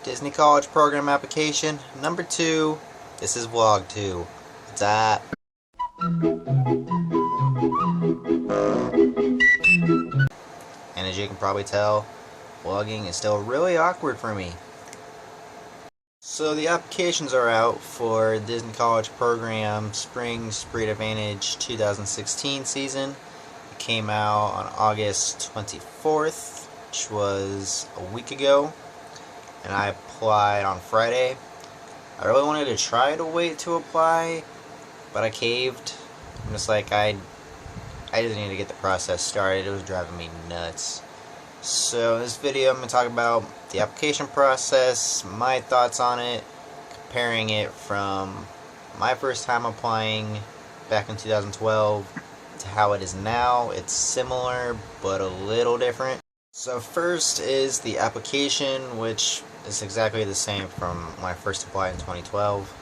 Disney College Program application number 2. This is vlog 2. What's up? And as you can probably tell, vlogging is still really awkward for me. So the applications are out for Disney College Program Spring Spirit Advantage 2016 season. It came out on August 24th, which was a week ago, and I applied on Friday. I really wanted to try to wait to apply, but I caved. I'm just like, I just need to get the process started. It was driving me nuts. So in this video I'm going to talk about the application process, my thoughts on it, comparing it from my first time applying back in 2012 to how it is now. It's similar but a little different. So first is the application, which is exactly the same from when I first applied in 2012.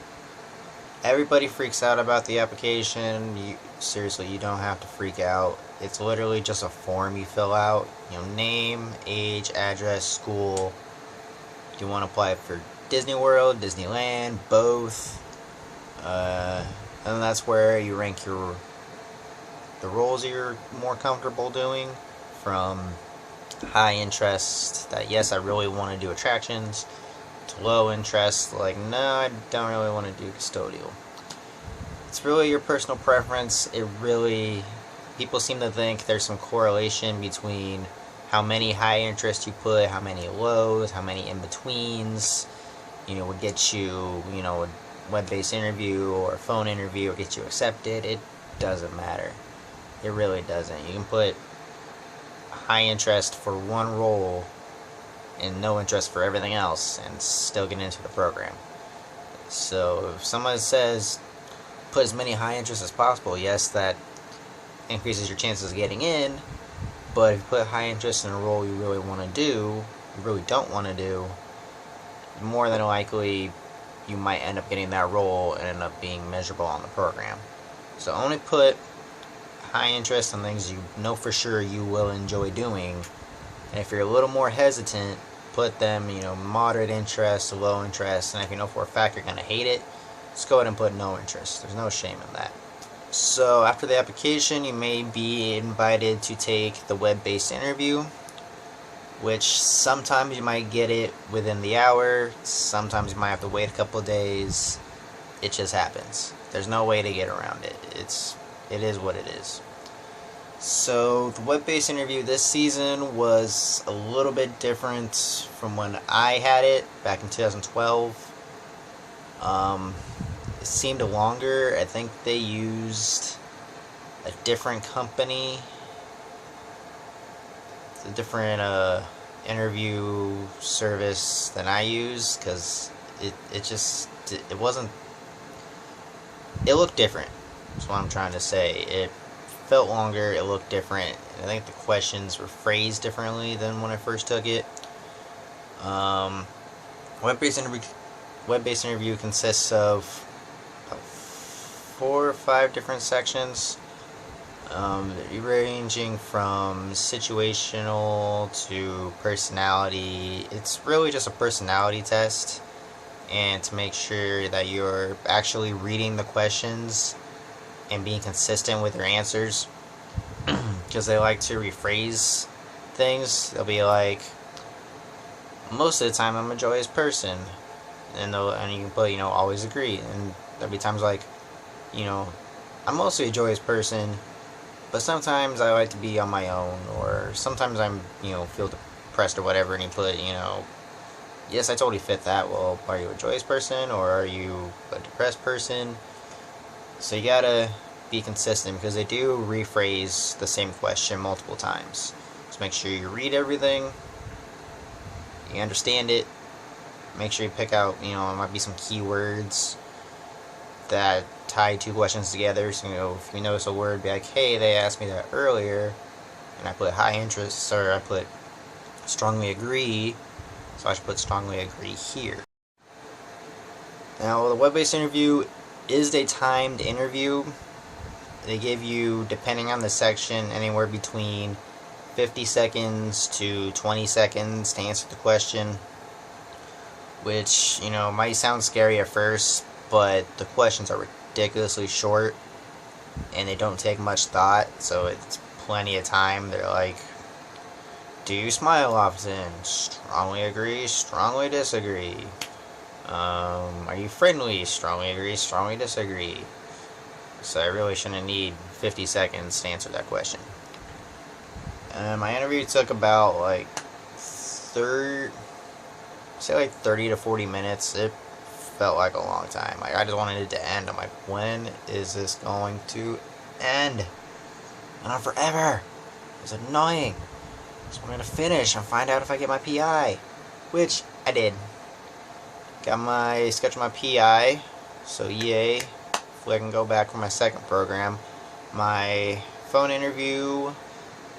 Everybody freaks out about the application. Seriously, you don't have to freak out. It's literally just a form you fill out. Name, age, address, school. Do you want to apply for Disney World, Disneyland, both? And that's where you rank the roles you're more comfortable doing, from high interest, that yes, I really want to do attractions, to low interest, like no, I don't really want to do custodial. It's really your personal preference. People seem to think there's some correlation between how many high interest you put, how many lows, how many in-betweens, would get you, a web-based interview or a phone interview or get you accepted. It doesn't matter. It really doesn't. You can put high interest for one role and no interest for everything else and still get into the program. So if someone says put as many high interest as possible, yes, that increases your chances of getting in, but if you put high interest in a role you really don't want to do, more than likely you might end up getting that role and end up being measurable on the program. So only put high interest on things you know for sure you will enjoy doing, and if you're a little more hesitant, put them, moderate interest, low interest, and if you know for a fact you're going to hate it, just go ahead and put no interest. There's no shame in that. So after the application, you may be invited to take the web-based interview, which sometimes you might get it within the hour, sometimes you might have to wait a couple of days. It just happens. There's no way to get around it. It is what it is. So the web-based interview this season was a little bit different from when I had it back in 2012. It seemed longer. I think they used a different company. It's a different interview service than I use, because it looked different. That's what I'm trying to say. It felt longer, it looked different. I think the questions were phrased differently than when I first took it. Web-based interview consists of 4 or 5 different sections, ranging from situational to personality. It's really just a personality test, and to make sure that you're actually reading the questions and being consistent with your answers, because they like to rephrase things. They'll be like, most of the time I'm a joyous person, and you can put, always agree, and there'll be times like, I'm mostly a joyous person, but sometimes I like to be on my own, or sometimes I'm, feel depressed or whatever, and you put, yes, I totally fit that. Well, are you a joyous person, or are you a depressed person? So you gotta be consistent, because they do rephrase the same question multiple times. Just make sure you read everything, you understand it, make sure you pick out, there might be some keywords that tie 2 questions together. So, if you notice a word, be like, hey, they asked me that earlier, and I put high interest, or I put strongly agree, so I should put strongly agree here. Now, the web-based interview is a timed interview. They give you, depending on the section, anywhere between 50 seconds to 20 seconds to answer the question. which, you know, might sound scary at first, but the questions are ridiculously short and they don't take much thought, so it's plenty of time. They're like, do you smile often? Strongly agree, strongly disagree. Are you friendly? Strongly agree, strongly disagree. So I really shouldn't need 50 seconds to answer that question. My interview took about like 30 to 40 minutes. It felt like a long time. Like, I just wanted it to end. I'm like, when is this going to end? And on forever. It's annoying. So I'm gonna finish and find out if I get my PI, which I did. Got my scheduled my PI, so yay. Hopefully I can go back for my second program. My phone interview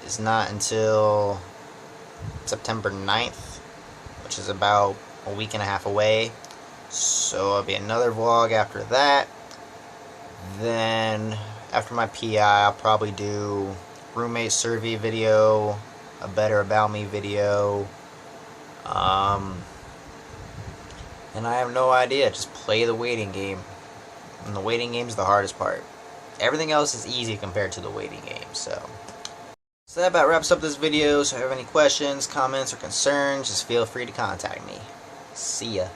is not until September 9th, which is about a week and a half away. So it'll be another vlog after that. Then after my PI, I'll probably do roommate survey video, a better about me video, and I have no idea. Just play the waiting game, and the waiting game's the hardest part. Everything else is easy compared to the waiting game. So that about wraps up this video. So if you have any questions, comments, or concerns, just feel free to contact me. See ya.